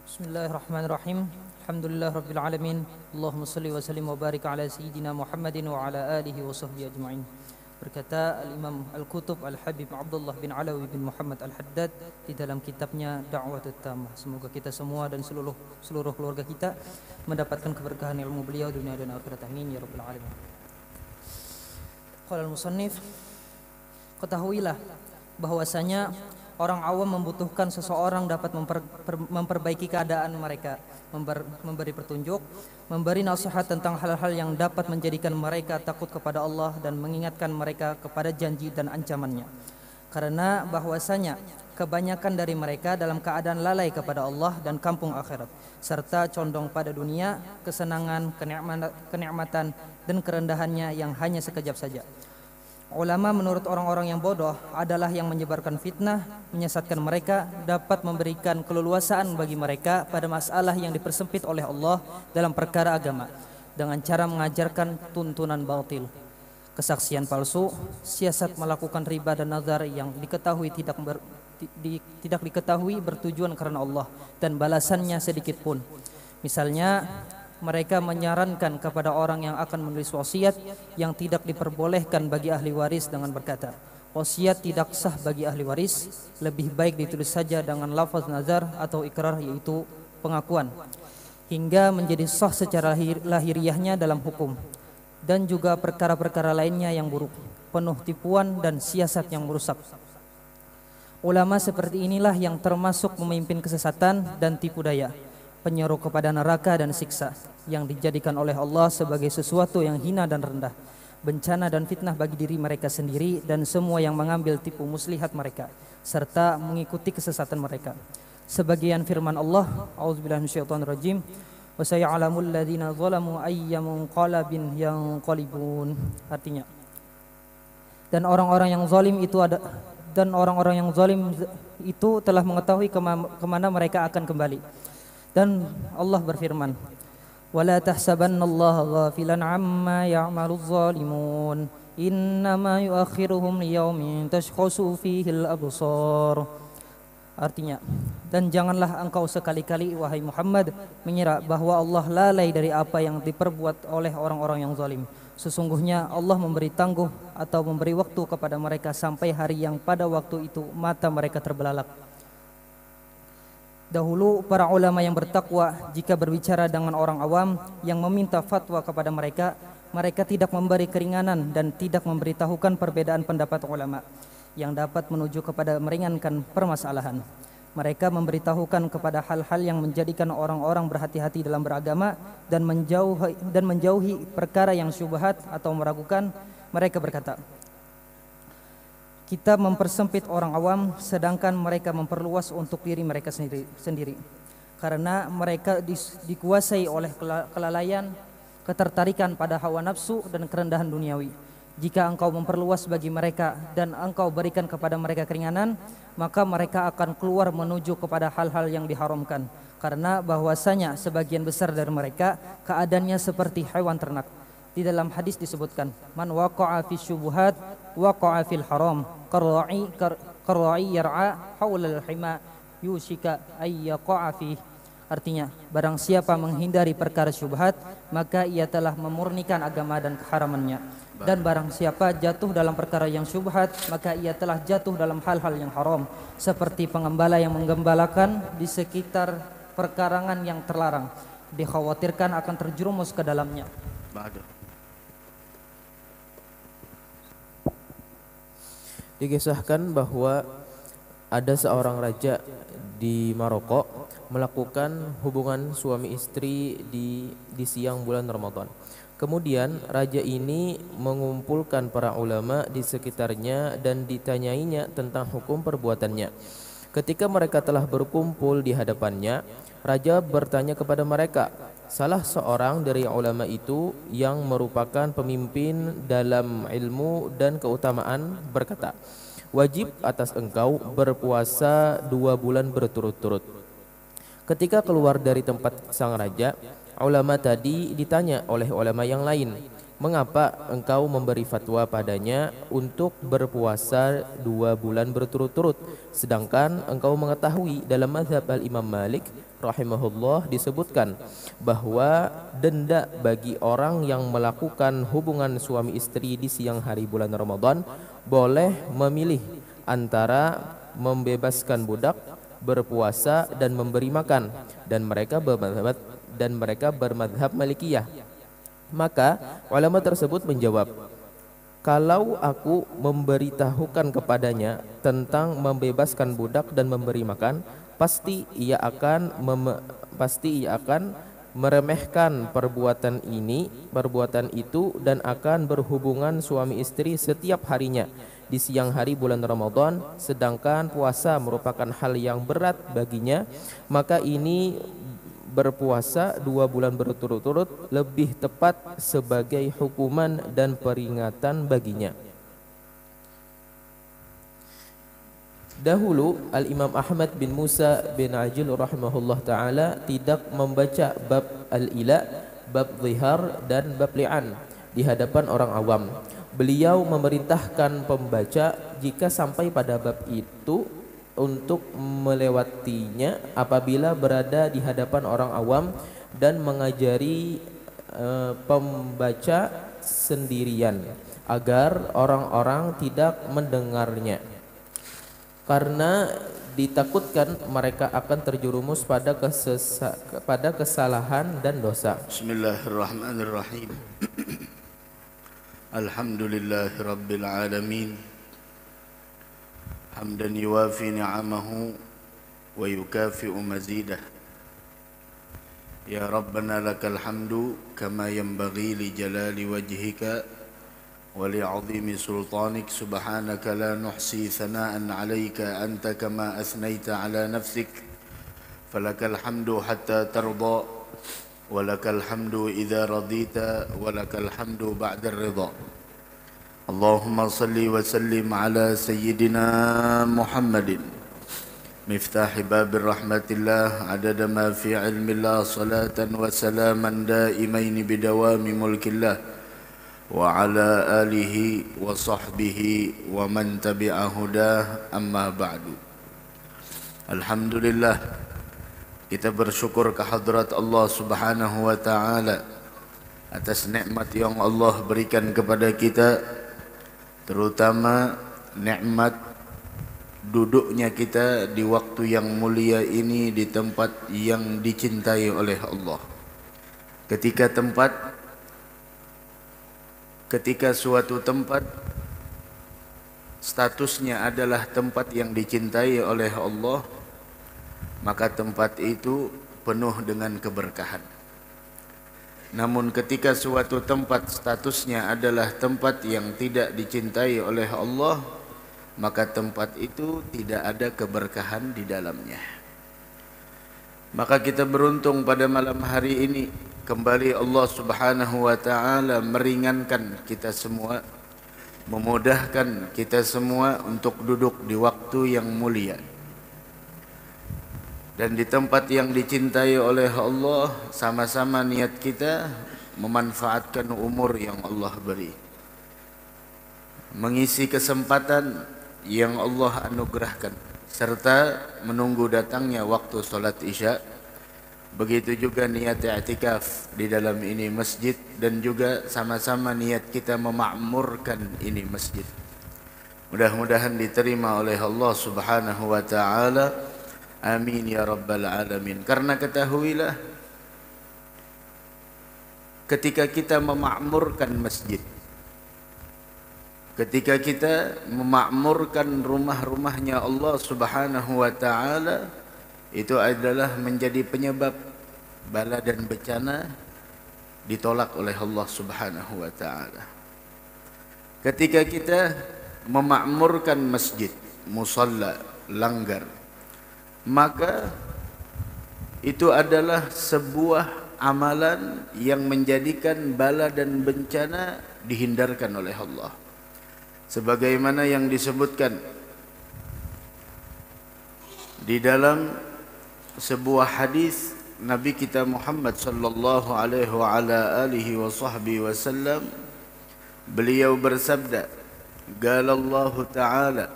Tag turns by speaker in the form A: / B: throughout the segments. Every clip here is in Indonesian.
A: Bismillahirrahmanirrahim. Alhamdulillah rabbil alamin. Allahumma salli wa sallim wa barik ala sayyidina Muhammadin wa ala alihi wa sahbihi ajma'in. Berkata Al-Imam Al-Kutub Al-Habib Abdullah bin Alawi bin Muhammad Al-Haddad di dalam kitabnya Da'watul Tammah. Semoga kita semua dan seluruh keluarga kita mendapatkan keberkahan ilmu beliau dunia dan akhirat. Amin ya rabbal alamin. Qala al-musannif, ketahuilah bahwasanya orang awam membutuhkan seseorang dapat memperbaiki keadaan mereka, memberi petunjuk, memberi nasihat tentang hal-hal yang dapat menjadikan mereka takut kepada Allah dan mengingatkan mereka kepada janji dan ancamannya. Karena bahwasanya kebanyakan dari mereka dalam keadaan lalai kepada Allah dan kampung akhirat, serta condong pada dunia, kesenangan, kenikmatan dan kerendahannya yang hanya sekejap saja. Ulama menurut orang-orang yang bodoh adalah yang menyebarkan fitnah, menyesatkan mereka, dapat memberikan keleluasaan bagi mereka pada masalah yang dipersempit oleh Allah dalam perkara agama dengan cara mengajarkan tuntunan batil, kesaksian palsu, siasat melakukan riba dan nazar yang diketahui tidak diketahui bertujuan karena Allah dan balasannya sedikit pun. Misalnya mereka menyarankan kepada orang yang akan menulis wasiat yang tidak diperbolehkan bagi ahli waris dengan berkata, wasiat tidak sah bagi ahli waris, lebih baik ditulis saja dengan lafaz nazar atau ikrar, yaitu pengakuan, hingga menjadi sah secara lahiriahnya dalam hukum. Dan juga perkara-perkara lainnya yang buruk, penuh tipuan dan siasat yang merusak. Ulama seperti inilah yang termasuk memimpin kesesatan dan tipu daya, penyeru kepada neraka dan siksa yang dijadikan oleh Allah sebagai sesuatu yang hina dan rendah, bencana dan fitnah bagi diri mereka sendiri dan semua yang mengambil tipu muslihat mereka serta mengikuti kesesatan mereka. Sebagian firman Allah, a'udzubillahi minasyaitonirrajim, wa saya'lamul ladzina zalamu ayyamun qalbin yanqalibun. Artinya, dan orang-orang yang zalim itu telah mengetahui kemana mereka akan kembali. Dan Allah berfirman, wala tahsabannallaha ghafilan amma ya'maluz zalimun, innama yuakhiruhum liyaumin tashkhasu fihi al-absar. Artinya, dan janganlah engkau sekali-kali wahai Muhammad mengira bahwa Allah lalai dari apa yang diperbuat oleh orang-orang yang zalim. Sesungguhnya Allah memberi tangguh atau memberi waktu kepada mereka sampai hari yang pada waktu itu mata mereka terbelalak. Dahulu para ulama yang bertakwa jika berbicara dengan orang awam yang meminta fatwa kepada mereka, mereka tidak memberi keringanan dan tidak memberitahukan perbedaan pendapat ulama yang dapat menuju kepada meringankan permasalahan. Mereka memberitahukan kepada hal-hal yang menjadikan orang-orang berhati-hati dalam beragama dan menjauhi perkara yang syubhat atau meragukan. Mereka berkata, kita mempersempit orang awam sedangkan mereka memperluas untuk diri mereka sendiri. Karena mereka dikuasai oleh kelalaian, ketertarikan pada hawa nafsu dan kerendahan duniawi. Jika engkau memperluas bagi mereka dan engkau berikan kepada mereka keringanan, maka mereka akan keluar menuju kepada hal-hal yang diharamkan. Karena bahwasanya sebagian besar dari mereka keadaannya seperti hewan ternak. Di dalam hadis disebutkan, man waqa'a fi syubuhat waqa'a fil haram, qarra'i yar'a haula al-hima yushika ay yaqa'a fi. Artinya, barang siapa menghindari perkara syubhat, maka ia telah memurnikan agama dan keharamannya. Dan barang siapa jatuh dalam perkara yang syubhat, maka ia telah jatuh dalam hal-hal yang haram, seperti pengembala yang menggembalakan di sekitar perkarangan yang terlarang, dikhawatirkan akan terjerumus ke dalamnya.
B: Dikisahkan bahwa ada seorang raja di Maroko melakukan hubungan suami istri di siang bulan Ramadan. Kemudian raja ini mengumpulkan para ulama di sekitarnya dan ditanyainya tentang hukum perbuatannya. Ketika mereka telah berkumpul di hadapannya, raja bertanya kepada mereka. Salah seorang dari ulama itu yang merupakan pemimpin dalam ilmu dan keutamaan berkata, wajib atas engkau berpuasa 2 bulan berturut-turut. Ketika keluar dari tempat sang raja, ulama tadi ditanya oleh ulama yang lain, mengapa engkau memberi fatwa padanya untuk berpuasa 2 bulan berturut-turut, sedangkan engkau mengetahui dalam mazhab al-Imam Malik rahimahullah disebutkan bahwa denda bagi orang yang melakukan hubungan suami istri di siang hari bulan Ramadan boleh memilih antara membebaskan budak, berpuasa dan memberi makan, dan mereka bermadhab Malikiyah. Maka ulama tersebut menjawab, kalau aku memberitahukan kepadanya tentang membebaskan budak dan memberi makan, pasti ia akan meremehkan perbuatan itu dan akan berhubungan suami istri setiap harinya di siang hari bulan Ramadan, sedangkan puasa merupakan hal yang berat baginya, maka ini berpuasa 2 bulan berturut-turut lebih tepat sebagai hukuman dan peringatan baginya. Dahulu Al-Imam Ahmad bin Musa bin Ajil rahimahullah ta'ala tidak membaca bab al-ila, bab zihar dan bab li'an di hadapan orang awam. Beliau memerintahkan pembaca jika sampai pada bab itu untuk melewatinya apabila berada di hadapan orang awam dan mengajari pembaca sendirian agar orang-orang tidak mendengarnya, karena ditakutkan mereka akan terjerumus pada kesalahan dan dosa.
C: Bismillahirrahmanirrahim. Alhamdulillahi rabbil alamin. حمدا يوافي نعمه ويكافئ مزيده يا ربنا لك الحمد كما ينبغي لجلال وجهك ولعظيم سلطانك سبحانك لا نحصي ثناء عليك أنت كما أثنيت على نفسك فلك الحمد حتى ترضى ولك الحمد إذا رضيت ولك الحمد بعد الرضا اللهم صل وسلم على سيدنا محمد مفتاح باب الرحمة الله عدد ما في علم الله صلاة وسلاما دائمين بدوام ملك الله وعلى آله وصحبه ومن تبع هداه أما بعد. Alhamdulillah, kita bersyukur kehadrat Allah Subhanahu wa taala atas nikmat yang Allah berikan kepada kita, terutama nikmat duduknya kita di waktu yang mulia ini di tempat yang dicintai oleh Allah. Ketika suatu tempat statusnya adalah tempat yang dicintai oleh Allah, maka tempat itu penuh dengan keberkahan. Namun ketika suatu tempat statusnya adalah tempat yang tidak dicintai oleh Allah, maka tempat itu tidak ada keberkahan di dalamnya. Maka kita beruntung pada malam hari ini kembali Allah Subhanahu wa taala meringankan kita semua, memudahkan kita semua untuk duduk di waktu yang mulia dan di tempat yang dicintai oleh Allah. Sama-sama niat kita memanfaatkan umur yang Allah beri, mengisi kesempatan yang Allah anugerahkan, serta menunggu datangnya waktu salat Isya. Begitu juga niat i'tikaf di dalam ini masjid, dan juga sama-sama niat kita memakmurkan ini masjid. Mudah-mudahan diterima oleh Allah Subhanahu wa taala. Amin ya rabbal alamin. Karena ketahuilah, ketika kita memakmurkan masjid, ketika kita memakmurkan rumah-rumahnya Allah Subhanahu wa taala, itu adalah menjadi penyebab bala dan bencana ditolak oleh Allah Subhanahu wa taala. Ketika kita memakmurkan masjid, musalla, langgar, maka itu adalah sebuah amalan yang menjadikan bala dan bencana dihindarkan oleh Allah. Sebagaimana yang disebutkan di dalam sebuah hadis Nabi kita Muhammad sallallahu alaihi wa ala alihi wa sahbihi wasallam, beliau bersabda, qalallahu ta'ala,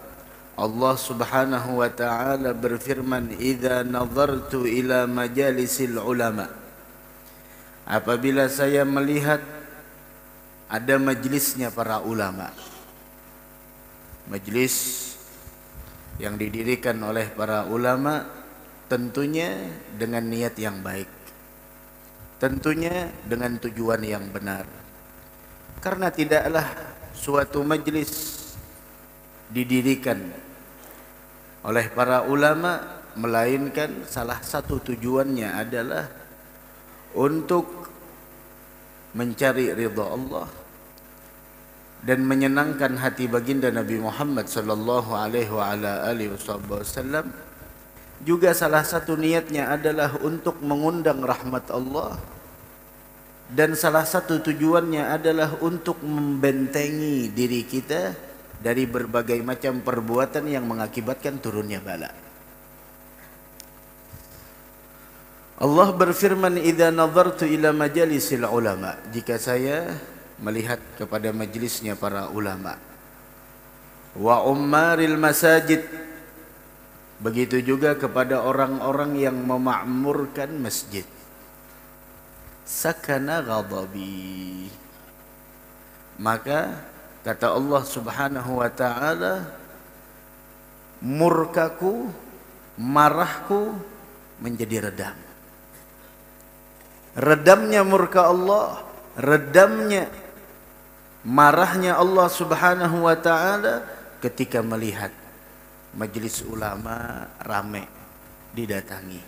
C: Allah Subhanahu wa taala berfirman, idza nazartu ila majalisil ulama, apabila saya melihat ada majlisnya para ulama, majlis yang didirikan oleh para ulama, tentunya dengan niat yang baik, tentunya dengan tujuan yang benar. Karena tidaklah suatu majlis didirikan oleh para ulama melainkan salah satu tujuannya adalah untuk mencari ridha Allah dan menyenangkan hati baginda Nabi Muhammad sallallahu alaihi wa ala alihi wasallam. Juga salah satu niatnya adalah untuk mengundang rahmat Allah, dan salah satu tujuannya adalah untuk membentengi diri kita dari berbagai macam perbuatan yang mengakibatkan turunnya bala. Allah berfirman, idza nazartu ila majalisil ulama, jika saya melihat kepada majlisnya para ulama, wa ummaril masajid, begitu juga kepada orang-orang yang memakmurkan masjid, sakana ghadabi, maka kata Allah Subhanahu wa taala, murkaku, marahku menjadi redam. Redamnya murka Allah, redamnya marahnya Allah Subhanahu wa taala ketika melihat majelis ulama rame didatangi,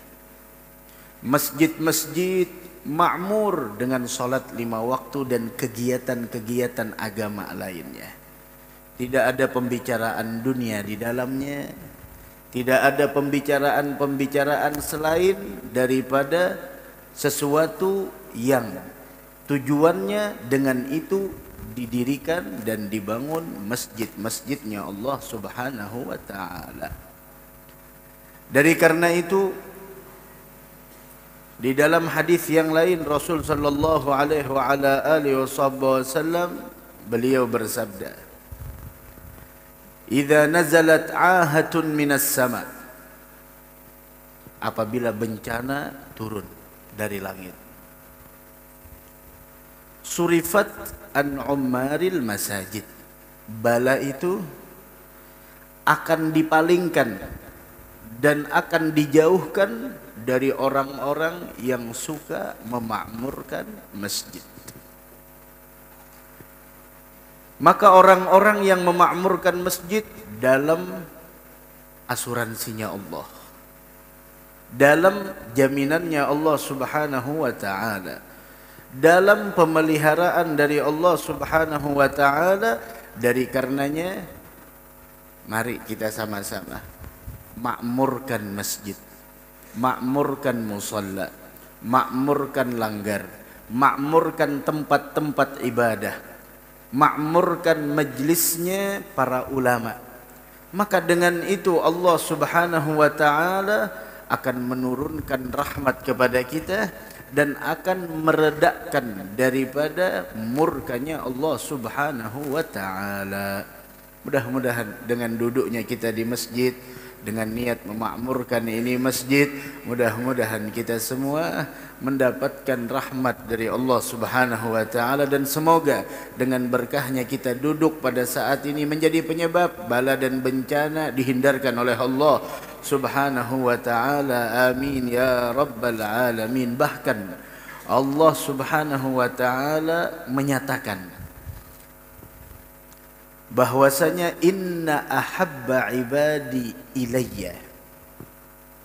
C: masjid-masjid makmur dengan salat 5 waktu dan kegiatan-kegiatan agama lainnya. Tidak ada pembicaraan dunia di dalamnya, tidak ada pembicaraan-pembicaraan selain daripada sesuatu yang tujuannya dengan itu didirikan dan dibangun masjid-masjidnya Allah Subhanahu wa taala. Dari karena itu, di dalam hadis yang lain Rasul sallallahu alaihi wa ala alihi wasallam beliau bersabda, idza nazalat ahatun minas sama, apabila bencana turun dari langit, surifat an ummaril masajid, bala itu akan dipalingkan dan akan dijauhkan dari orang-orang yang suka memakmurkan masjid. Maka orang-orang yang memakmurkan masjid dalam asuransinya Allah, dalam jaminannya Allah Subhanahu wa taala, dalam pemeliharaan dari Allah Subhanahu wa taala. Dari karenanya mari kita sama-sama makmurkan masjid, makmurkan musalla, makmurkan langgar, makmurkan tempat-tempat ibadah, makmurkan majlisnya para ulama. Maka dengan itu Allah Subhanahu wa taala akan menurunkan rahmat kepada kita dan akan meredakan daripada murkanya Allah Subhanahu wa taala. Mudah-mudahan dengan duduknya kita di masjid dengan niat memakmurkan ini masjid, mudah-mudahan kita semua mendapatkan rahmat dari Allah Subhanahu wa taala, dan semoga dengan berkahnya kita duduk pada saat ini menjadi penyebab bala dan bencana dihindarkan oleh Allah Subhanahu wa taala. Amin ya rabbal alamin. Bahkan Allah Subhanahu wa taala menyatakan bahwasanya inna ahabba ibadi ilayya,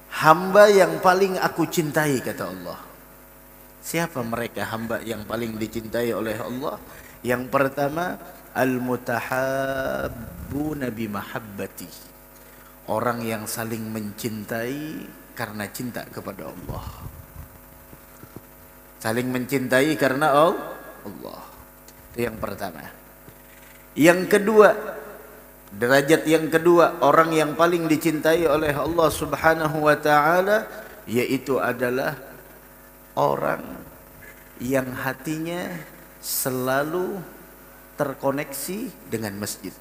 C: hamba yang paling aku cintai, kata Allah. Siapa mereka hamba yang paling dicintai oleh Allah? Yang pertama, al-mutahabbuna bimahabbati, orang yang saling mencintai karena cinta kepada Allah. Saling mencintai karena Allah. Itu yang pertama. Yang kedua, derajat yang kedua, orang yang paling dicintai oleh Allah Subhanahu wa taala yaitu adalah orang yang hatinya selalu terkoneksi dengan masjid.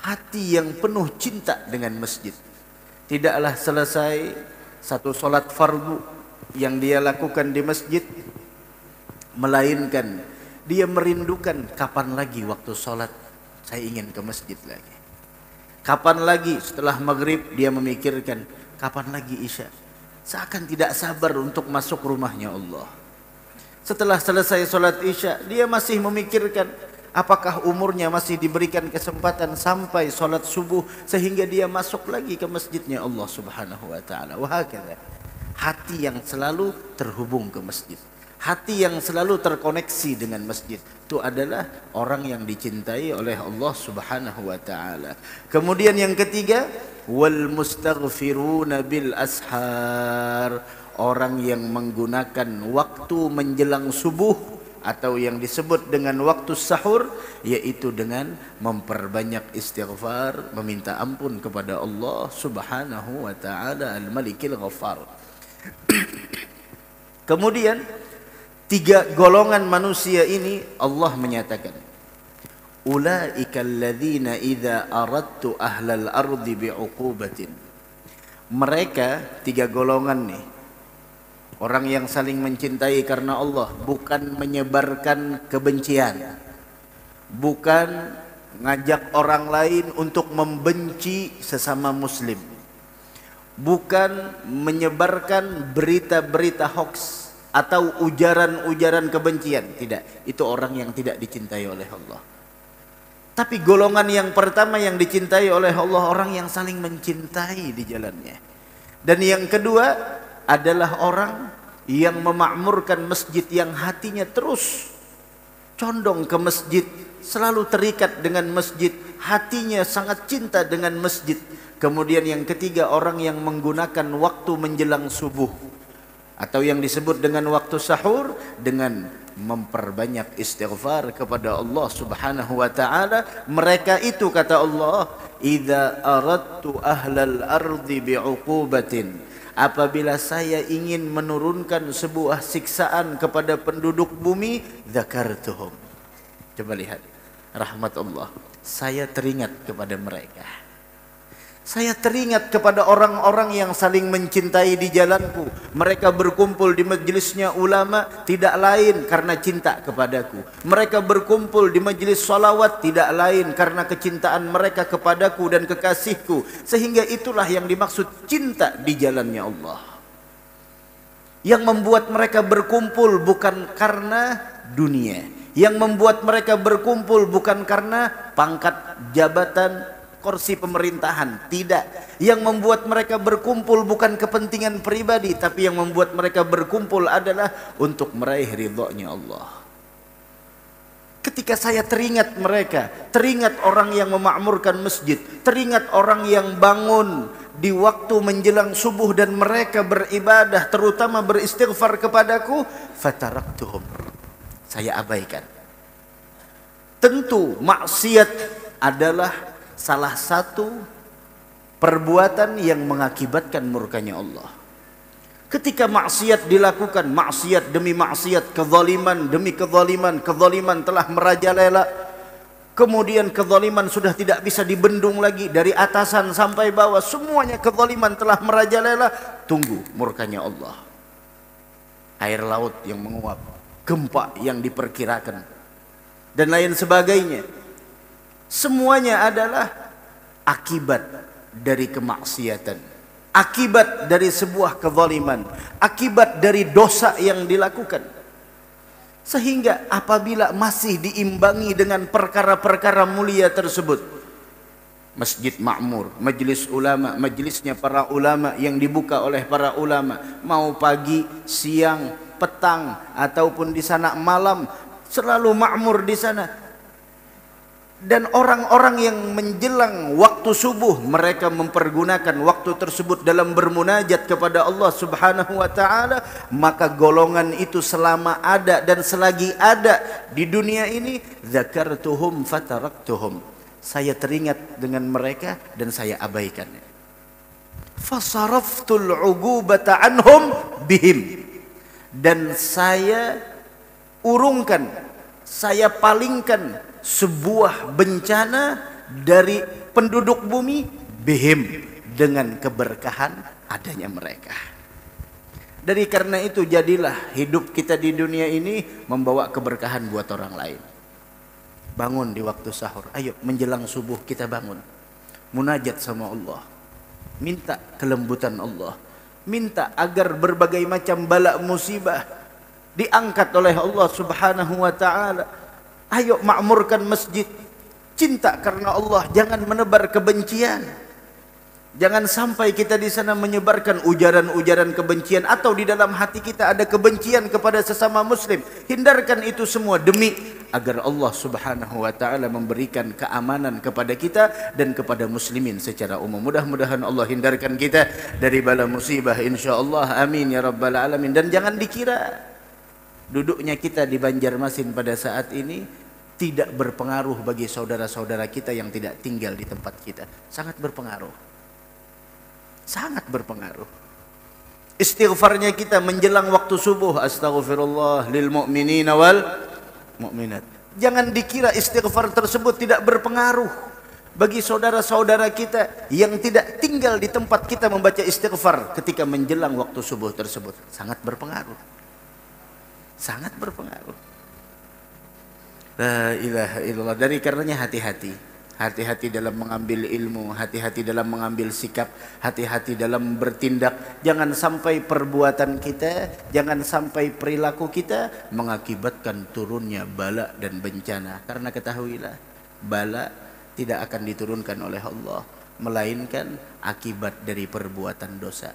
C: Hati yang penuh cinta dengan masjid. Tidaklah selesai satu solat fardu yang dia lakukan di masjid, melainkan dia merindukan kapan lagi waktu solat saya ingin ke masjid lagi. Kapan lagi setelah maghrib dia memikirkan kapan lagi isya. Seakan tidak sabar untuk masuk rumahnya Allah. Setelah selesai solat isya dia masih memikirkan apakah umurnya masih diberikan kesempatan sampai solat subuh sehingga dia masuk lagi ke masjidnya Allah Subhanahu wa taala. Wahakala. Hati yang selalu terhubung ke masjid, hati yang selalu terkoneksi dengan masjid, itu adalah orang yang dicintai oleh Allah Subhanahu wa taala. Kemudian yang ketiga, wal mustaghfiruna bil ashar, orang yang menggunakan waktu menjelang subuh atau yang disebut dengan waktu sahur, yaitu dengan memperbanyak istighfar, meminta ampun kepada Allah Subhanahu wa taala Al-Malikil Ghaffar. Kemudian tiga golongan manusia ini Allah menyatakan, ulaika alladzina idza aradtu ahlal ardi bi'uqubatin. Mereka tiga golongan nih, orang yang saling mencintai karena Allah, bukan menyebarkan kebencian, bukan ngajak orang lain untuk membenci sesama muslim, bukan menyebarkan berita-berita hoax atau ujaran-ujaran kebencian. Tidak, itu orang yang tidak dicintai oleh Allah. Tapi golongan yang pertama yang dicintai oleh Allah, orang yang saling mencintai di jalannya. Dan yang kedua adalah orang yang memakmurkan masjid, yang hatinya terus condong ke masjid, selalu terikat dengan masjid, hatinya sangat cinta dengan masjid. Kemudian yang ketiga, orang yang menggunakan waktu menjelang subuh atau yang disebut dengan waktu sahur dengan memperbanyak istighfar kepada Allah Subhanahu wa taala. Mereka itu, kata Allah, idza aradtu ahlal ardi bi'uqubatin, apabila saya ingin menurunkan sebuah siksaan kepada penduduk bumi, dzakartuhum. Coba lihat rahmat Allah, saya teringat kepada mereka. Saya teringat kepada orang-orang yang saling mencintai di jalanku. Mereka berkumpul di majelisnya ulama tidak lain karena cinta kepadaku. Mereka berkumpul di majelis salawat tidak lain karena kecintaan mereka kepadaku dan kekasihku. Sehingga itulah yang dimaksud cinta di jalannya Allah. Yang membuat mereka berkumpul bukan karena dunia. Yang membuat mereka berkumpul bukan karena pangkat jabatan, kursi pemerintahan, tidak. Yang membuat mereka berkumpul bukan kepentingan pribadi, tapi yang membuat mereka berkumpul adalah untuk meraih ridhonya Allah. Ketika saya teringat mereka, teringat orang yang memakmurkan masjid, teringat orang yang bangun di waktu menjelang subuh dan mereka beribadah, terutama beristighfar kepadaku, fataraktuhum, saya abaikan. Tentu maksiat adalah salah satu perbuatan yang mengakibatkan murkanya Allah. Ketika maksiat dilakukan, maksiat demi maksiat, kezaliman demi kezaliman, kezaliman telah merajalela. Kemudian kezaliman sudah tidak bisa dibendung lagi, dari atasan sampai bawah semuanya kezaliman telah merajalela. Tunggu murkanya Allah. Air laut yang menguap, gempa yang diperkirakan, dan lain sebagainya. Semuanya adalah akibat dari kemaksiatan, akibat dari sebuah kezaliman, akibat dari dosa yang dilakukan. Sehingga apabila masih diimbangi dengan perkara-perkara mulia tersebut, masjid makmur, majelis ulama, majelisnya para ulama yang dibuka oleh para ulama, mau pagi, siang, petang ataupun di sana malam, selalu makmur di sana. Dan orang-orang yang menjelang waktu subuh, mereka mempergunakan waktu tersebut dalam bermunajat kepada Allah Subhanahu wa taala, maka golongan itu selama ada dan selagi ada di dunia ini, dzakartuhum fataraktuhum, saya teringat dengan mereka dan saya abaikan. Fasaraftul ugubata anhum bihim, dan saya urungkan, saya palingkan sebuah bencana dari penduduk bumi bihim, dengan keberkahan adanya mereka. Dari karena itu jadilah hidup kita di dunia ini membawa keberkahan buat orang lain. Bangun di waktu sahur, ayo menjelang subuh kita bangun, munajat sama Allah, minta kelembutan Allah, minta agar berbagai macam bala musibah diangkat oleh Allah Subhanahu wa taala. Ayo makmurkan masjid, cinta karena Allah, jangan menebar kebencian. Jangan sampai kita di sana menyebarkan ujaran-ujaran kebencian, atau di dalam hati kita ada kebencian kepada sesama muslim. Hindarkan itu semua demi agar Allah Subhanahu wa taala memberikan keamanan kepada kita dan kepada muslimin secara umum. Mudah-mudahan Allah hindarkan kita dari bala musibah insyaallah. Amin ya rabbal alamin. Dan jangan dikira duduknya kita di Banjarmasin pada saat ini tidak berpengaruh bagi saudara-saudara kita yang tidak tinggal di tempat kita. Sangat berpengaruh. Sangat berpengaruh. Istighfarnya kita menjelang waktu subuh, astaghfirullah lil mu'minina wal mu'minat. Jangan dikira istighfar tersebut tidak berpengaruh bagi saudara-saudara kita yang tidak tinggal di tempat kita membaca istighfar ketika menjelang waktu subuh tersebut. Sangat berpengaruh. Sangat berpengaruh. La ilaha illallah. Dari karenanya hati-hati. Hati-hati dalam mengambil ilmu, hati-hati dalam mengambil sikap, hati-hati dalam bertindak. Jangan sampai perbuatan kita, jangan sampai perilaku kita mengakibatkan turunnya bala dan bencana. Karena ketahuilah, bala tidak akan diturunkan oleh Allah, melainkan akibat dari perbuatan dosa.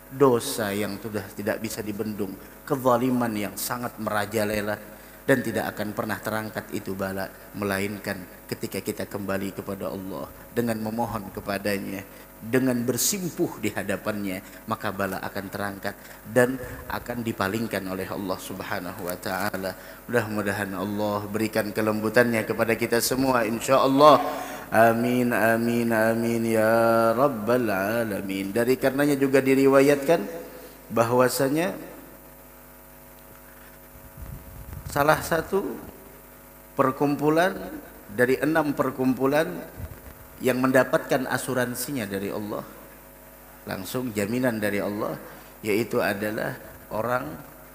C: Dosa yang sudah tidak bisa dibendung, kezaliman yang sangat merajalela, dan tidak akan pernah terangkat itu bala, melainkan ketika kita kembali kepada Allah dengan memohon kepadanya, dengan bersimpuh di hadapannya, maka bala akan terangkat dan akan dipalingkan oleh Allah Subhanahu wa taala. Mudah-mudahan Allah berikan kelembutannya kepada kita semua insyaallah. Amin amin amin ya rabbal alamin. Dari karenanya juga diriwayatkan bahwasanya salah satu perkumpulan dari 6 perkumpulan yang mendapatkan asuransinya dari Allah, langsung jaminan dari Allah, yaitu adalah orang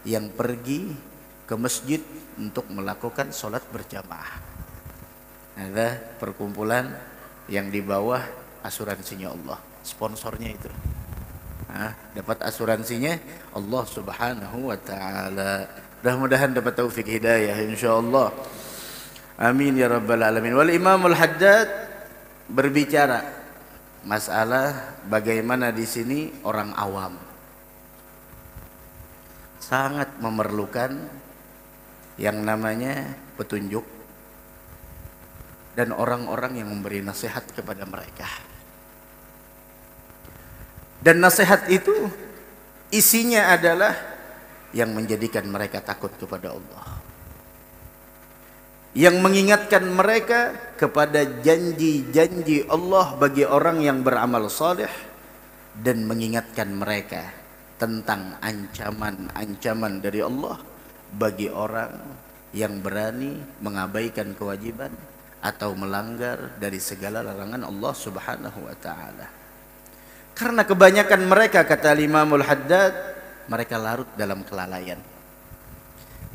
C: yang pergi ke masjid untuk melakukan sholat berjamaah. Ada perkumpulan yang di bawah asuransinya Allah, sponsornya itu. Dapat asuransinya Allah Subhanahu wa taala. Mudah-mudahan dapat taufik hidayah insyaallah. Amin ya rabbal alamin. Wal Imamul Haddad berbicara masalah bagaimana di sini orang awam sangat memerlukan yang namanya petunjuk dan orang-orang yang memberi nasihat kepada mereka. Dan nasihat itu isinya adalah yang menjadikan mereka takut kepada Allah, yang mengingatkan mereka kepada janji-janji Allah bagi orang yang beramal saleh, dan mengingatkan mereka tentang ancaman-ancaman dari Allah bagi orang yang berani mengabaikan kewajiban atau melanggar dari segala larangan Allah Subhanahu wa taala. Karena kebanyakan mereka, kata Imamul Haddad, mereka larut dalam kelalaian.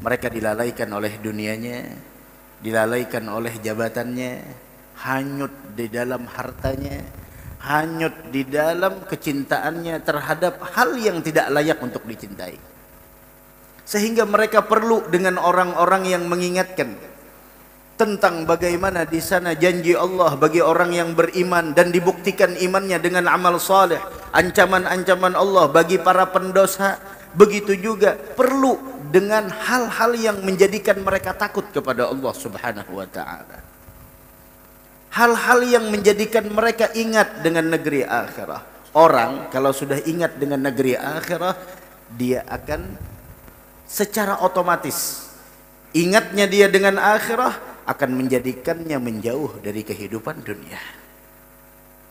C: Mereka dilalaikan oleh dunianya, dilalaikan oleh jabatannya, hanyut di dalam hartanya, hanyut di dalam kecintaannya terhadap hal yang tidak layak untuk dicintai. Sehingga mereka perlu dengan orang-orang yang mengingatkan tentang bagaimana di sana janji Allah bagi orang yang beriman dan dibuktikan imannya dengan amal saleh, ancaman-ancaman Allah bagi para pendosa. Begitu juga perlu dengan hal-hal yang menjadikan mereka takut kepada Allah Subhanahu wa taala. Hal-hal yang menjadikan mereka ingat dengan negeri akhirah. Orang kalau sudah ingat dengan negeri akhirah, dia akan secara otomatis ingatnya dia dengan akhirah akan menjadikannya menjauh dari kehidupan dunia.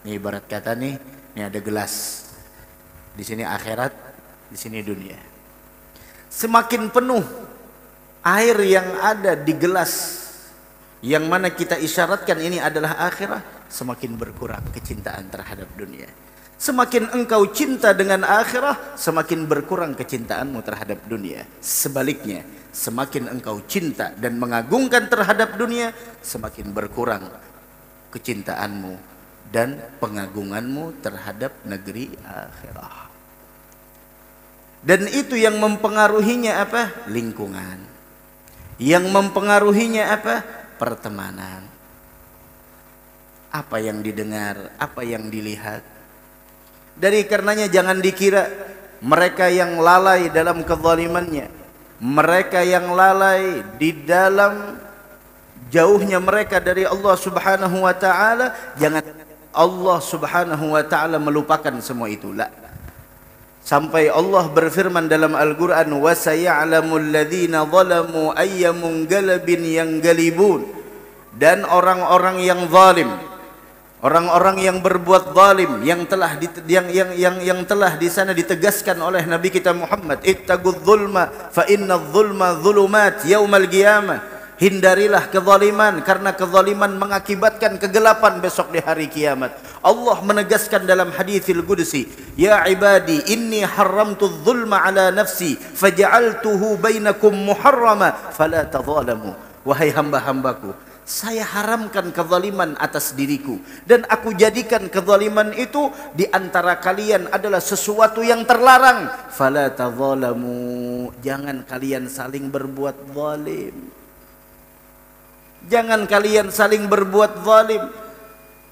C: Ini ibarat kata nih, ini ada gelas. Di sini akhirat, di sini dunia. semakin penuh air yang ada di gelas yang mana kita isyaratkan ini adalah akhirah, semakin berkurang kecintaan terhadap dunia. Semakin engkau cinta dengan akhirah, semakin berkurang kecintaanmu terhadap dunia. Sebaliknya, semakin engkau cinta dan mengagungkan terhadap dunia, semakin berkurang kecintaanmu dan pengagunganmu terhadap negeri akhirah. Dan itu yang mempengaruhinya apa? Lingkungan. Yang mempengaruhinya apa? Pertemanan. Apa yang didengar, apa yang dilihat. Dari karenanya jangan dikira mereka yang lalai dalam kezalimannya, mereka yang lalai di dalam jauhnya mereka dari Allah Subhanahu wa taala, jangan Allah Subhanahu wa taala melupakan semua itu. La. Sampai Allah berfirman dalam Al-Qur'an, wa saya'lamul ladzina zalamu ayyamunqalabin yanqalibun. Dan orang-orang yang zalim, orang-orang yang berbuat zalim, yang telah di sana ditegaskan oleh Nabi kita Muhammad, ittaqudz zulma fa innadz zulma dzulumat yaumal qiyamah. Hindarilah kezaliman karena kezaliman mengakibatkan kegelapan besok di hari kiamat. Allah menegaskan dalam haditsil qudsi, ya ibadi inni haramtu zulma ala nafsi faja'altuhu bainakum muharrama fala tadzalamu. Wahai hamba-hambaku, saya haramkan kezaliman atas diriku dan aku jadikan kezaliman itu di antara kalian adalah sesuatu yang terlarang. Fala tadzalamu, jangan kalian saling berbuat zalim. Jangan kalian saling berbuat zalim.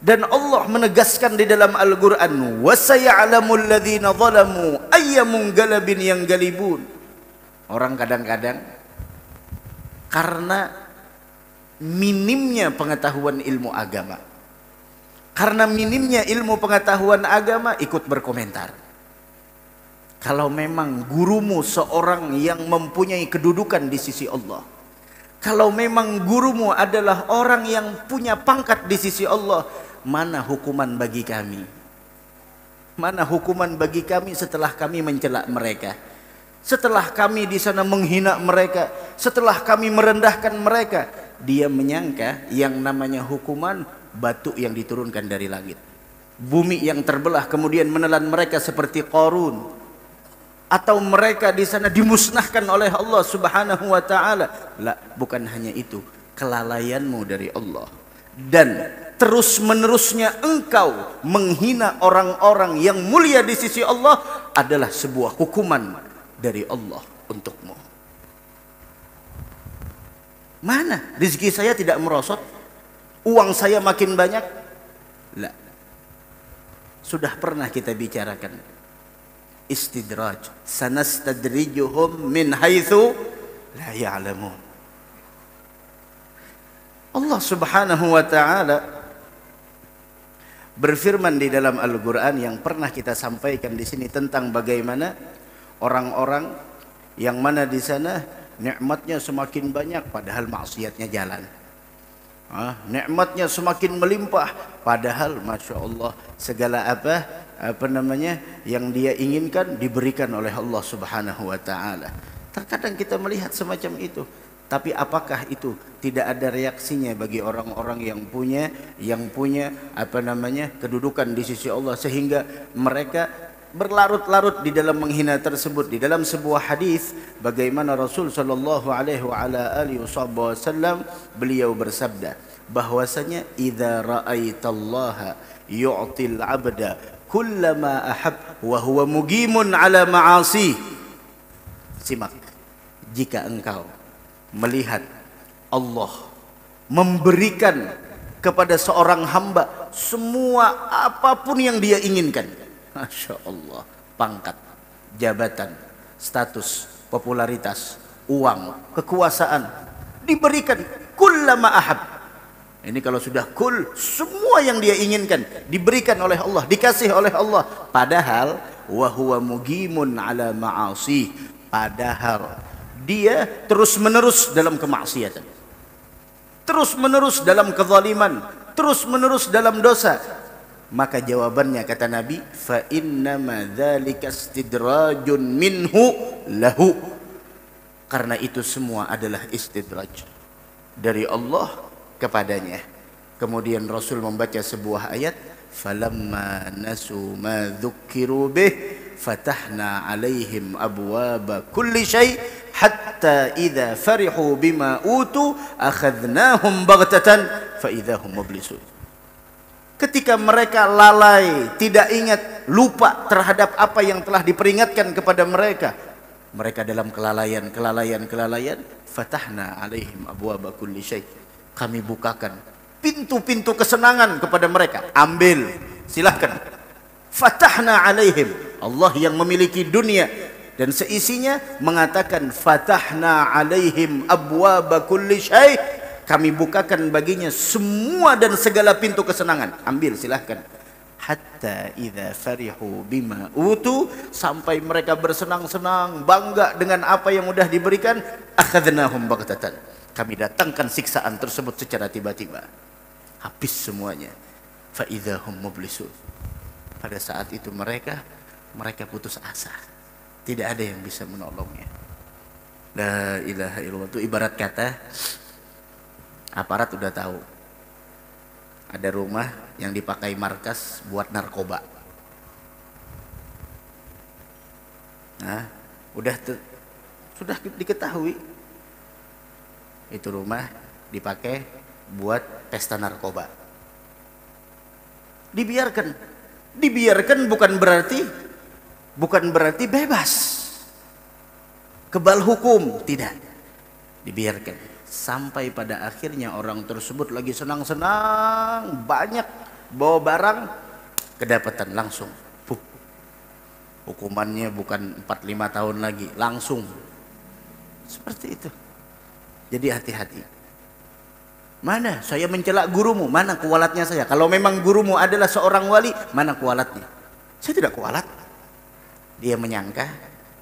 C: Dan Allah menegaskan di dalam Al-Qur'an, wa saya'lamul ladzina zalamu ayyamunqalabin yanqalibun. Orang kadang-kadang karena minimnya pengetahuan ilmu agama, karena minimnya ilmu pengetahuan agama, ikut berkomentar. Kalau memang gurumu seorang yang mempunyai kedudukan di sisi Allah, kalau memang gurumu adalah orang yang punya pangkat di sisi Allah, mana hukuman bagi kami? Mana hukuman bagi kami setelah kami mencela mereka? Setelah kami di sana menghina mereka, setelah kami merendahkan mereka, dia menyangka yang namanya hukuman batu yang diturunkan dari langit, bumi yang terbelah kemudian menelan mereka seperti Qarun, atau mereka di sana dimusnahkan oleh Allah Subhanahu wa taala. La, bukan hanya itu, kelalaianmu dari Allah dan terus-menerusnya engkau menghina orang-orang yang mulia di sisi Allah adalah sebuah hukuman dari Allah untukmu. Mana rezeki saya tidak merosot, uang saya makin banyak? La. Sudah pernah kita bicarakan istidraj, sanastadrijuhum min haitsu la ya'lamun. Allah Subhanahu wa taala berfirman di dalam Al-Qur'an yang pernah kita sampaikan di sini tentang bagaimana orang-orang yang mana di sana nikmatnya semakin banyak padahal maksiatnya jalan. Nikmatnya semakin melimpah padahal Masya Allah segala apa namanya yang dia inginkan diberikan oleh Allah Subhanahu wa taala. Terkadang kita melihat semacam itu, tapi apakah itu tidak ada reaksinya bagi orang-orang yang punya apa namanya kedudukan di sisi Allah sehingga mereka berlarut-larut di dalam menghina tersebut. Di dalam sebuah hadis bagaimana Rasul sallallahu alaihi wasallam beliau bersabda bahwasanya idza ra'aitallaha yu'til 'abda kullama ahab wa huwa muqimun 'ala ma'asi. Simak, jika engkau melihat Allah memberikan kepada seorang hamba semua apapun yang dia inginkan, Masya Allah, pangkat, jabatan, status, popularitas, uang, kekuasaan diberikan kullama ahab. Ini kalau sudah kul, semua yang dia inginkan diberikan oleh Allah, dikasih oleh Allah. Padahal wa huwa muqimun ala ma'asi, padahal dia terus-menerus dalam kemaksiatan, terus-menerus dalam kezaliman, terus-menerus dalam dosa. Maka jawabannya kata Nabi, fa innama dzalika istidrajun minhu lahu. karena itu semua adalah istidraj dari Allah kepadanya. Kemudian Rasul membaca sebuah ayat, falamma nasu ma dzukkiru bih fatahna alaihim abwaba kulli syai hatta idza farihu bima utu akhadnahum baghtatan fa idzahum mublisun. Ketika mereka lalai, tidak ingat, lupa terhadap apa yang telah diperingatkan kepada mereka, mereka dalam kelalaian, fatahna alaihim abwaba kulli syai, kami bukakan pintu-pintu kesenangan kepada mereka. Ambil, silahkan. Fatahna alaihim, Allah yang memiliki dunia dan seisinya mengatakan fatahna alaihim abwaba kulli syai, kami bukakan baginya semua dan segala pintu kesenangan. Ambil, silahkan. Hatta idza farihu bima utu, sampai mereka bersenang-senang, bangga dengan apa yang sudah diberikan, akhadnahum baghtatan, kami datangkan siksaan tersebut secara tiba-tiba. Habis semuanya. Fa idzahum mublisun. Pada saat itu mereka putus asa. Tidak ada yang bisa menolongnya. La ilaha illallah. Itu ibarat kata aparat udah tahu ada rumah yang dipakai markas buat narkoba. Nah, sudah diketahui itu rumah dipakai buat pesta narkoba. Dibiarkan bukan berarti bebas, kebal hukum, tidak. Dibiarkan sampai pada akhirnya orang tersebut lagi senang-senang, banyak bawa barang, kedapatan langsung. Hukumannya bukan 4-5 tahun lagi, langsung. Seperti itu. Jadi hati-hati. Mana saya mencela gurumu, mana kualatnya saya? Kalau memang gurumu adalah seorang wali, mana kualatnya? Saya tidak kualat. Dia menyangka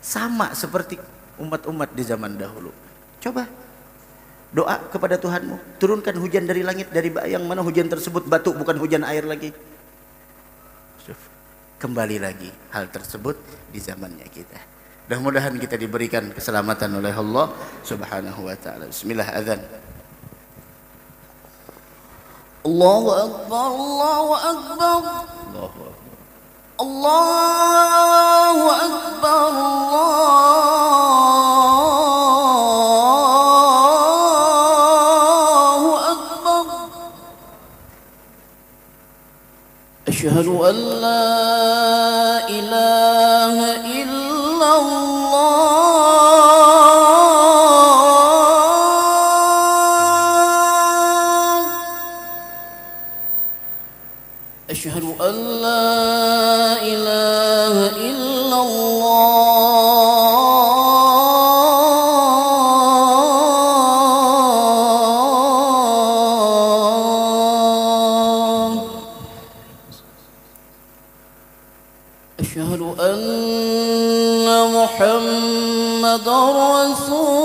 C: sama seperti umat-umat di zaman dahulu. Coba doa kepada Tuhanmu, turunkan hujan dari langit, dari yang mana hujan tersebut batu, bukan hujan air lagi. Kembali lagi hal tersebut di zamannya kita. Mudah-mudahan kita diberikan keselamatan oleh Allah Subhanahu wa taala. Bismillah, azan.
D: Allahu akbar, Allahu akbar.
C: Allahu akbar.
D: Allahu akbar, Allahu akbar. Asyhadu an la ilaha illallah. Asyhadu an la ilaha illallah. Asyhadu anna Muhammadar Rasulullah.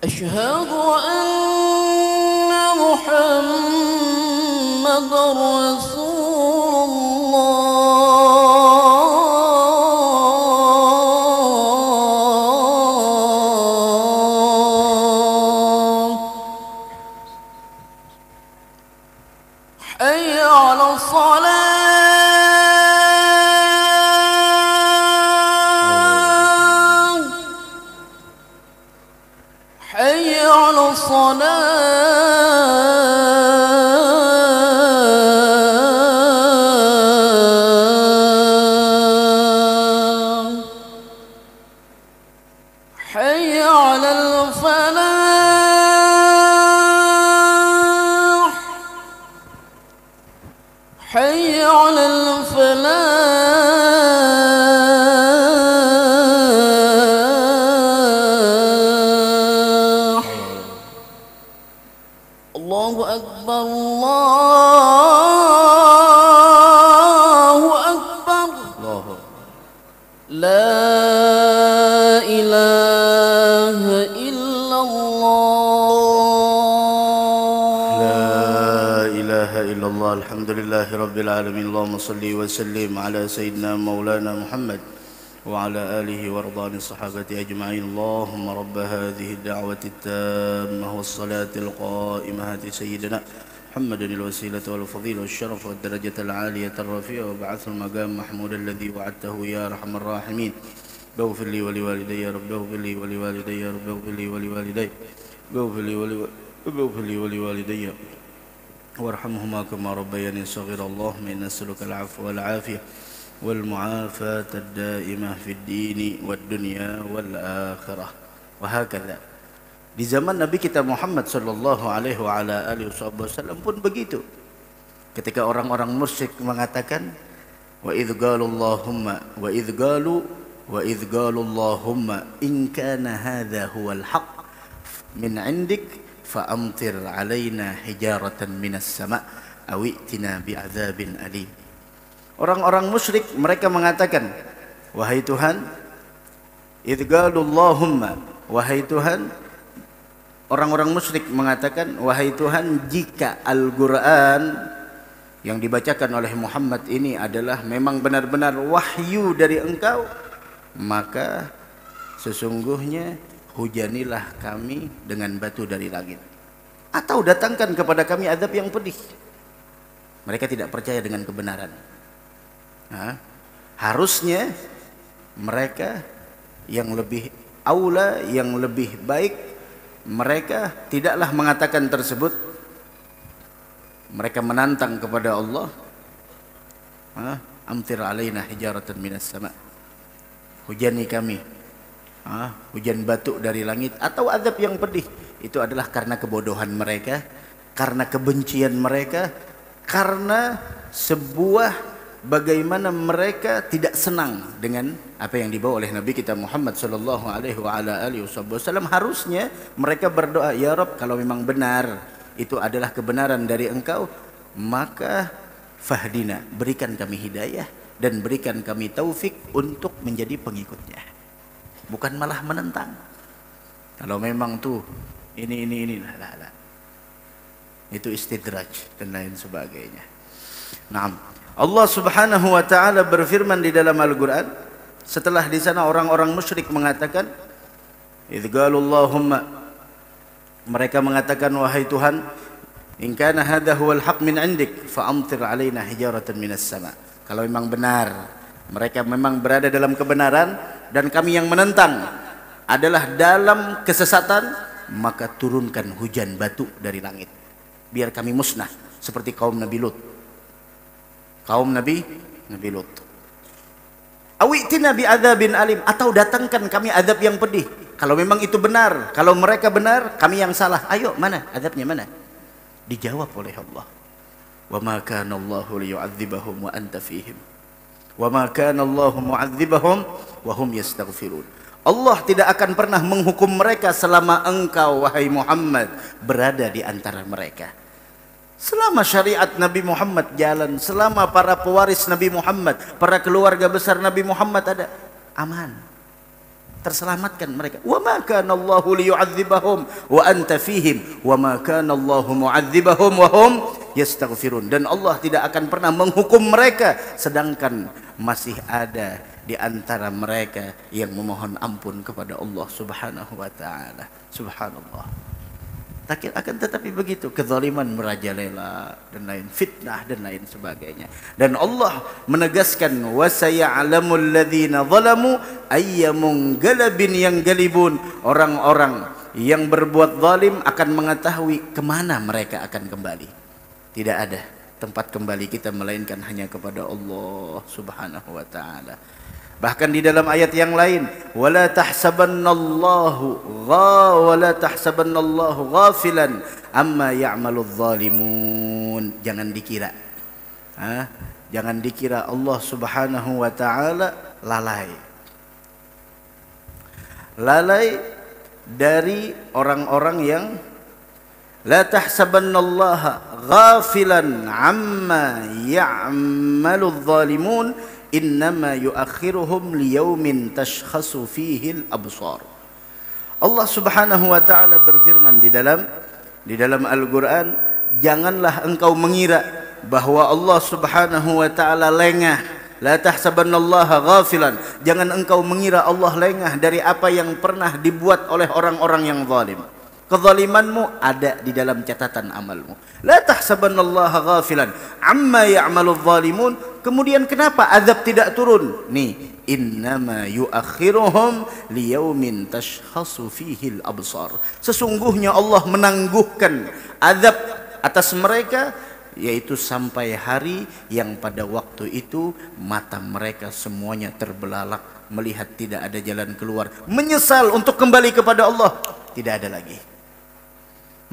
D: Asyhadu anna Muhammadar Rasulullah. Hayya 'ala salat. Hayya 'ala salat. Hayya 'alal falah. Hayya 'alal falah. Allahu akbar, Allahu akbar.
C: Allahu akbar.
D: La ilaha illallah.
C: La الحمد لله رب العالمين اللهم صل وسلم على سيدنا مولانا محمد وعلى آله ورضوان الصحابة أجمعين اللهم رب هذه الدعوة التامة والصلاة القائمة هات سيدنا محمد الوسيلة والفضيلة والشرف والدرجة العالية الرفيعة وبعث المقام محمود الذي وعدته يا أرحم الراحمين اغفر لي ولوالدي يا رب اغفر لي ولوالدي يا رب اغفر لي ولوالدي اغفر لي ولوالدي وارحمهما كما ربياني صغيرا اللهم إنا نسألك العفو والعافية والمعافاة الدائمة في الدين والدنيا والآخرة. وهكذا di zaman Nabi kita Muhammad sallallahu alaihi wa ala alihi wasallam pun begitu. Ketika orang-orang musyrik mengatakan wa idz qalu Allahumma in kana hadza huwal haqq min 'indik fa'amtir 'alaina hijaratan minas sama' aw i'tina bi'adzabin alim. Orang-orang musyrik mereka mengatakan, wahai Tuhan, idz qalu Allahumma, wahai Tuhan, orang-orang musyrik mengatakan, wahai Tuhan, jika Al-Qur'an yang dibacakan oleh Muhammad ini adalah memang benar-benar wahyu dari Engkau, maka sesungguhnya hujanilah kami dengan batu dari langit atau datangkan kepada kami azab yang pedih. Mereka tidak percaya dengan kebenaran. Harusnya mereka yang lebih aula, yang lebih baik, mereka tidaklah mengatakan tersebut. Mereka menantang kepada Allah, amtir alaina hijaratan minas sama', hujani kami hujan batu dari langit atau azab yang pedih. Itu adalah karena kebodohan mereka, karena kebencian mereka, karena sebuah bagaimana mereka tidak senang dengan apa yang dibawa oleh Nabi kita Muhammad sallallahu alaihi wa ala alihi wasallam. Harusnya mereka berdoa, ya Rabb, kalau memang benar itu adalah kebenaran dari Engkau, maka fahdina, berikan kami hidayah dan berikan kami taufik untuk menjadi pengikutnya. Bukan malah menentang. Kalau memang tuh ini lah. Itu istidraj dan lain sebagainya. Naam. Allah Subhanahu wa taala berfirman di dalam Al-Qur'an, setelah di sana orang-orang musyrik mengatakan, idz qalu Allahumma, mereka mengatakan, wahai Tuhan, in kana hadza huwal haqq min 'indik fa amtir 'alaina hijaratan minas sama'. Kalau memang benar, mereka memang berada dalam kebenaran dan kami yang menentang adalah dalam kesesatan, maka turunkan hujan batu dari langit biar kami musnah seperti kaum Nabi Lut. Kaum Nabi Lut. Awitina bi'adzabin alim, atau datangkan kami azab yang pedih. Kalau memang itu benar, kalau mereka benar, kami yang salah. Ayo, mana azabnya, mana? Dijawab oleh Allah, wa ma kana Allahu liyu'adzibahum wa anta fihim wa ma kana Allahu mu'adzibahum wa hum yastaghfirun. Allah tidak akan pernah menghukum mereka selama engkau, wahai Muhammad, berada di antara mereka. Selama syariat Nabi Muhammad jalan, selama para pewaris Nabi Muhammad, para keluarga besar Nabi Muhammad ada, aman, terselamatkan mereka. Wa ma kana Allahu liyu'adzibahum wa anta fihim wa ma kana Allahu mu'adzibahum wa hum yastaghfirun. Dan Allah tidak akan pernah menghukum mereka sedangkan masih ada di antara mereka yang memohon ampun kepada Allah Subhanahu wa taala. Subhanallah. Akan tetapi begitu, kezaliman merajalela dan lain, fitnah dan lain sebagainya. Dan Allah menegaskan, wa saya'lamul ladzina zalamu ayyamunqalabin yanqalibun. Orang-orang yang berbuat zalim akan mengetahui kemana mereka akan kembali. Tidak ada tempat kembali kita melainkan hanya kepada Allah Subhanahu wa taala. Bahkan di dalam ayat yang lain, wala tahsabannallahu ghafilan amma ya'maludz zalimun. Jangan dikira Allah Subhanahu wa taala lalai dari orang-orang yang la tahsabannallaha ghafilan amma ya'maludz zalimun innama yuakhiruhum liyaumin tashkhasu fihi al-absar. Allah Subhanahu wa taala berfirman di dalam Al-Qur'an, janganlah engkau mengira bahwa Allah Subhanahu wa taala lengah. La tahsabannallaha ghafilan. Jangan engkau mengira Allah lengah dari apa yang pernah dibuat oleh orang-orang yang zalim. Kezalimanmu ada di dalam catatan amalmu. La tahsabannallaha ghafilan amma ya'maludz zalimun. Kemudian kenapa azab tidak turun? Nih, innama yuakhiruhum liyaumin tashkhasu fihi al-absar. Sesungguhnya Allah menangguhkan azab atas mereka, yaitu sampai hari yang pada waktu itu mata mereka semuanya terbelalak, melihat tidak ada jalan keluar, menyesal untuk kembali kepada Allah, tidak ada lagi.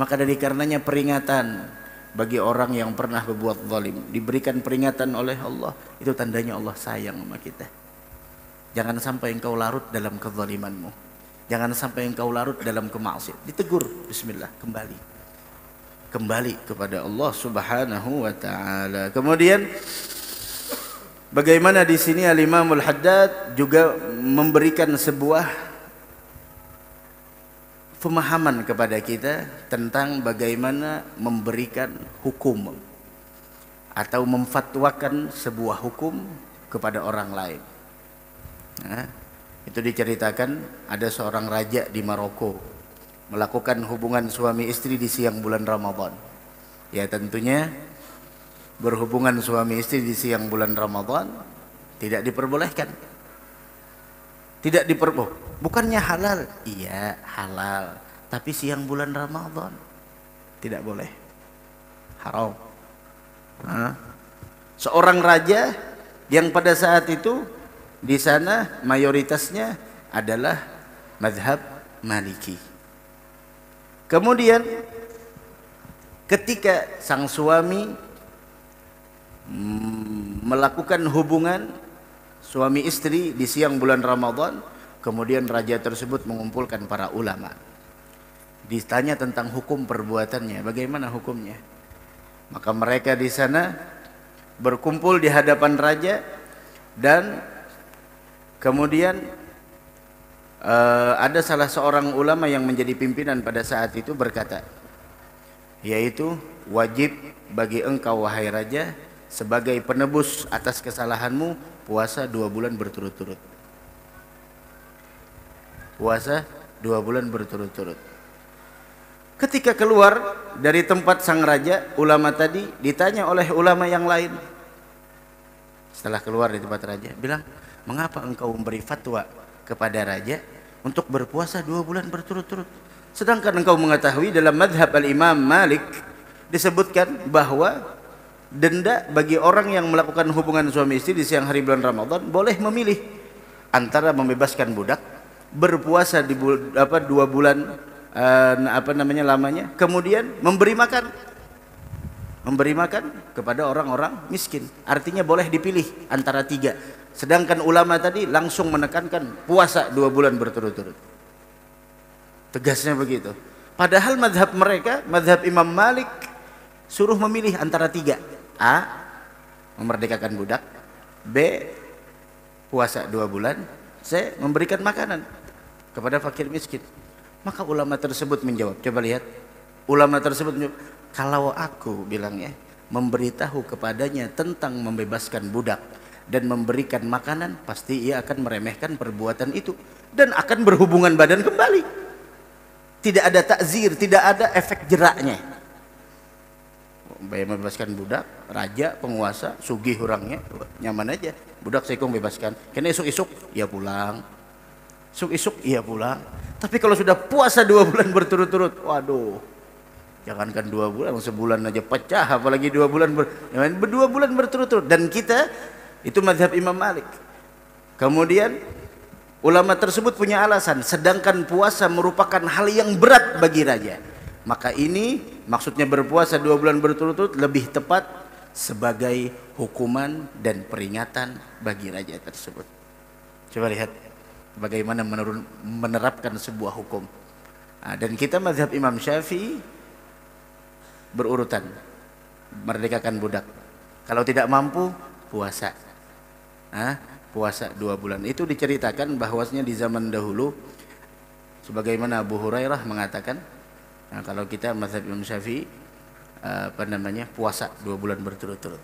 C: Maka dari karenanya peringatan bagi orang yang pernah berbuat zalim, diberikan peringatan oleh Allah, itu tandanya Allah sayang sama kita. Jangan sampai engkau larut dalam kezalimanmu, jangan sampai engkau larut dalam kemaksiatan. Ditegur, bismillah, kembali kepada Allah Subhanahu wa taala. Kemudian bagaimana di sini Al-Imam Al-Haddad juga memberikan sebuah pemahaman kepada kita tentang bagaimana memberikan hukum atau memfatwakan sebuah hukum kepada orang lain. Nah, itu diceritakan ada seorang raja di Maroko melakukan hubungan suami istri di siang bulan Ramadan. Ya tentunya berhubungan suami istri di siang bulan Ramadan tidak diperbolehkan. Tidak diperbolehkan. Bukannya halal? Iya halal. Tapi siang bulan Ramadan tidak boleh. Haram. Nah, seorang raja yang pada saat itu di sana mayoritasnya adalah mazhab Maliki. Kemudian ketika sang suami melakukan hubungan suami istri di siang bulan Ramadan, kemudian raja tersebut mengumpulkan para ulama. Ditanya tentang hukum perbuatannya, bagaimana hukumnya? Maka mereka di sana berkumpul di hadapan raja dan kemudian ada salah seorang ulama yang menjadi pimpinan pada saat itu berkata, yaitu wajib bagi engkau wahai raja sebagai penebus atas kesalahanmu puasa 2 bulan berturut-turut. Puasa 2 bulan berturut-turut. Ketika keluar dari tempat sang raja, ulama tadi ditanya oleh ulama yang lain. Setelah keluar dari tempat raja, bilang, mengapa engkau memberi fatwa kepada raja untuk berpuasa 2 bulan berturut-turut? Sedangkan engkau mengetahui dalam madhab al-Imam Malik disebutkan bahwa denda bagi orang yang melakukan hubungan suami istri di siang hari bulan Ramadan boleh memilih antara membebaskan budak, berpuasa di 2 bulan lamanya, kemudian memberi makan kepada orang-orang miskin. Artinya boleh dipilih antara 3. Sedangkan ulama tadi langsung menekankan puasa 2 bulan berturut-turut. Tegasnya begitu. Padahal mazhab mereka, mazhab Imam Malik, suruh memilih antara 3. A. Memerdekakan budak. B. Puasa 2 bulan. C. Memberikan makanan kepada fakir miskin. Maka ulama tersebut menjawab, coba lihat, ulama tersebut menjawab, kalau aku bilangnya memberitahu kepadanya tentang membebaskan budak dan memberikan makanan, pasti ia akan meremehkan perbuatan itu dan akan berhubungan badan kembali. Tidak ada takzir, tidak ada efek jeraknya. Membebaskan budak, raja, penguasa, sugih orangnya, nyaman aja. Budak sekong bebaskan, kena isuk-isuk, ia pulang. Isuk-isuk, ia pulang. Tapi kalau sudah puasa 2 bulan berturut-turut, waduh, jangankan 2 bulan, sebulan aja pecah, apalagi 2 bulan 2 bulan berturut-turut. Dan kita, itu mazhab Imam Malik. Kemudian ulama tersebut punya alasan, sedangkan puasa merupakan hal yang berat bagi raja. Maka ini maksudnya berpuasa 2 bulan berturut-turut lebih tepat sebagai hukuman dan peringatan bagi raja tersebut. Coba lihat bagaimana menerapkan sebuah hukum. Dan kita mazhab Imam Syafi'i berurutan, merdekakan budak. Kalau tidak mampu, puasa. Puasa 2 bulan. Itu diceritakan bahwasanya di zaman dahulu, sebagaimana Abu Hurairah mengatakan, kalau kita mazhab Imam Syafi'i, puasa 2 bulan berturut-turut.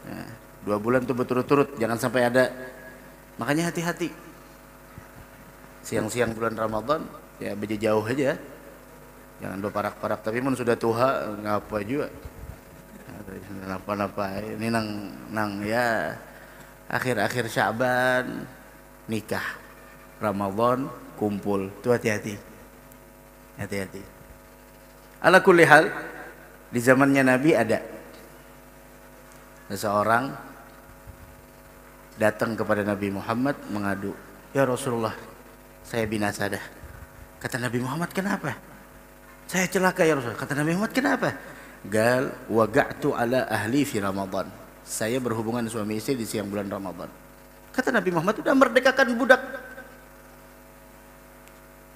C: Nah, 2 bulan tuh berturut-turut, jangan sampai ada. Makanya hati-hati. Siang-siang bulan Ramadan ya berjauh aja. Jangan berparak-parak, tapi mun sudah tua ngapa juga. Napa-napa ini nang ya akhir-akhir Sya'ban nikah, Ramadan kumpul. Tuh hati-hati. Hati-hati. Ala kulli hal, di zamannya Nabi ada seseorang datang kepada Nabi Muhammad mengadu, "Ya Rasulullah, saya binasa dah." Kata Nabi Muhammad, "Kenapa?" "Saya celaka ya Rasulullah." Kata Nabi Muhammad, "Kenapa?" "Gal waga'tu ala ahli fi Ramadan." Saya berhubungan suami istri di siang bulan Ramadan. Kata Nabi Muhammad, "Sudah merdekakan budak."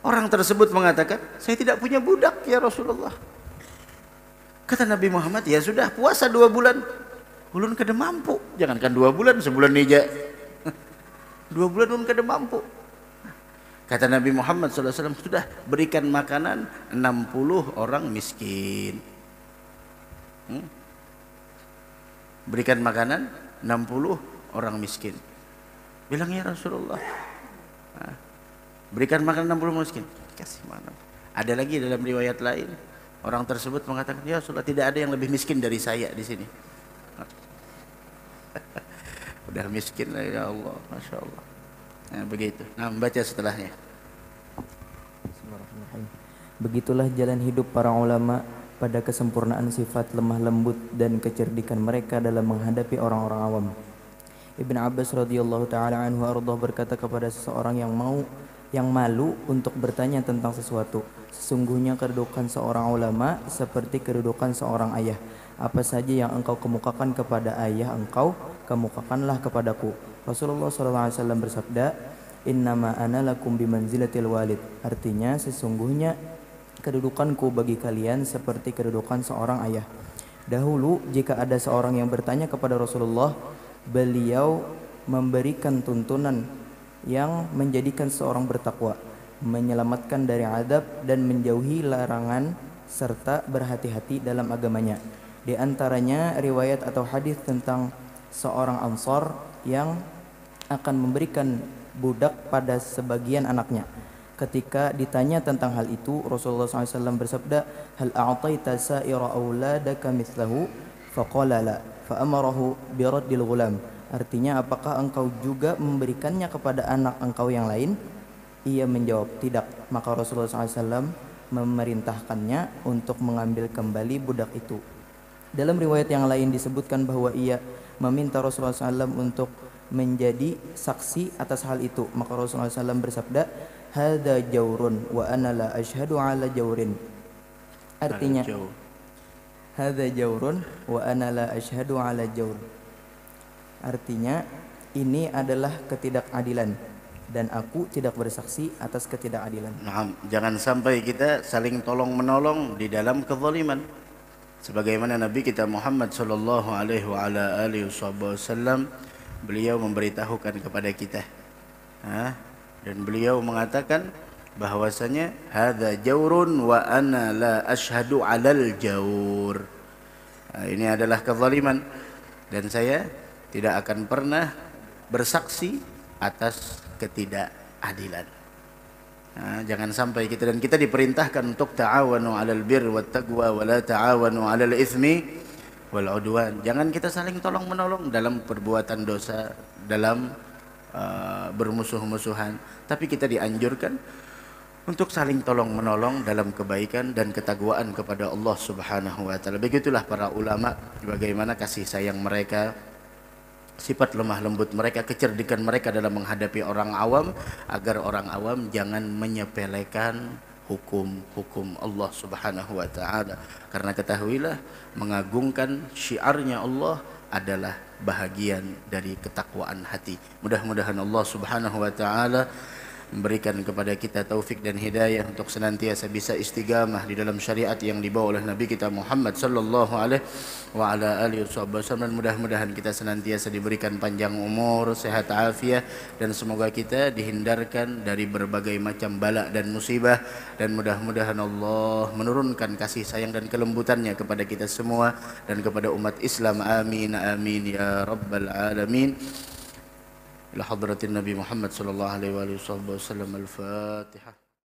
C: Orang tersebut mengatakan, "Saya tidak punya budak ya Rasulullah." Kata Nabi Muhammad, "Ya sudah, puasa 2 bulan. Ulun kada mampu." Jangankan 2 bulan, sebulan nija. 2 bulan ulun kada mampu. Kata Nabi Muhammad SAW, "Sudah, berikan makanan 60 orang miskin." Berikan makanan 60 orang miskin. Bilang, "Ya Rasulullah, berikan makanan 60 miskin." Kasih mana? Ada lagi dalam riwayat lain, orang tersebut mengatakan, "Ya Rasulullah, tidak ada yang lebih miskin dari saya di sini." Udah miskin lah, ya Allah, Masya Allah. Nah, begitu. Nah, membaca setelahnya.
B: Begitulah jalan hidup para ulama pada kesempurnaan sifat lemah lembut dan kecerdikan mereka dalam menghadapi orang-orang awam. Ibn Abbas radhiyallahu taala anhu ardhah berkata kepada seseorang yang malu untuk bertanya tentang sesuatu, "Sesungguhnya kedudukan seorang ulama seperti kedudukan seorang ayah. Apa saja yang engkau kemukakan kepada ayah engkau, kemukakanlah kepadaku." Rasulullah SAW bersabda, "Innama ana lakum bimanzilatil walid." Artinya, sesungguhnya kedudukanku bagi kalian seperti kedudukan seorang ayah. Dahulu jika ada seorang yang bertanya kepada Rasulullah, beliau memberikan tuntunan yang menjadikan seorang bertakwa, menyelamatkan dari adab dan menjauhi larangan serta berhati-hati dalam agamanya. Di antaranya riwayat atau hadis tentang seorang Ansar yang akan memberikan budak pada sebagian anaknya. Ketika ditanya tentang hal itu, Rasulullah SAW bersabda, "Hal a'taita sa'ira auladaka mithlahu?" Faqala la, fa'amarahu biraddil ghulam. Artinya, apakah engkau juga memberikannya kepada anak engkau yang lain? Ia menjawab, tidak. Maka Rasulullah SAW memerintahkannya untuk mengambil kembali budak itu. Dalam riwayat yang lain disebutkan bahwa ia meminta Rasulullah SAW untuk menjadi saksi atas hal itu. Maka Rasulullah SAW bersabda, "Hadza jaurun wa ana la asyhadu ala jaurin." Artinya, hadza jaurun wa ana la asyhadu ala jaur. Artinya, ini adalah ketidakadilan dan aku tidak bersaksi atas ketidakadilan.
C: Nah, jangan sampai kita saling tolong menolong di dalam kezaliman. Sebagaimana Nabi kita Muhammad sallallahu alaihi wa ala alihi wasallam, beliau memberitahukan kepada kita, dan beliau mengatakan bahwasanya hadza jaurun wa ana la asyhadu 'alal jaur. Ini adalah kezaliman dan saya tidak akan pernah bersaksi atas ketidakadilan. Jangan sampai kita, dan kita diperintahkan untuk ta'awanu 'alal birri wat taqwa wa la ta'awanu 'alal itsmi wal 'udwan. Jangan kita saling tolong menolong dalam perbuatan dosa, dalam bermusuh-musuhan, tapi kita dianjurkan untuk saling tolong menolong dalam kebaikan dan ketakwaan kepada Allah Subhanahu wa taala. Begitulah para ulama, bagaimana kasih sayang mereka, sifat lemah lembut mereka, kecerdikan mereka dalam menghadapi orang awam, agar orang awam jangan menyepelekan hukum-hukum Allah Subhanahu wa taala. Karena ketahuilah, mengagungkan syiarnya Allah adalah bahagian dari ketakwaan hati. Mudah-mudahan Allah Subhanahu wa taala memberikan kepada kita taufik dan hidayah untuk senantiasa bisa istiqamah di dalam syariat yang dibawa oleh Nabi kita Muhammad sallallahu alaihi wa ala alihi wasallam, dan mudah-mudahan kita senantiasa diberikan panjang umur, sehat afiat, dan semoga kita dihindarkan dari berbagai macam bala dan musibah, dan mudah-mudahan Allah menurunkan kasih sayang dan kelembutannya kepada kita semua dan kepada umat Islam. Amin amin ya rabbal alamin. إلى حضرة النبي محمد صلى الله عليه وآله وصحبه وسلم. الفاتحة.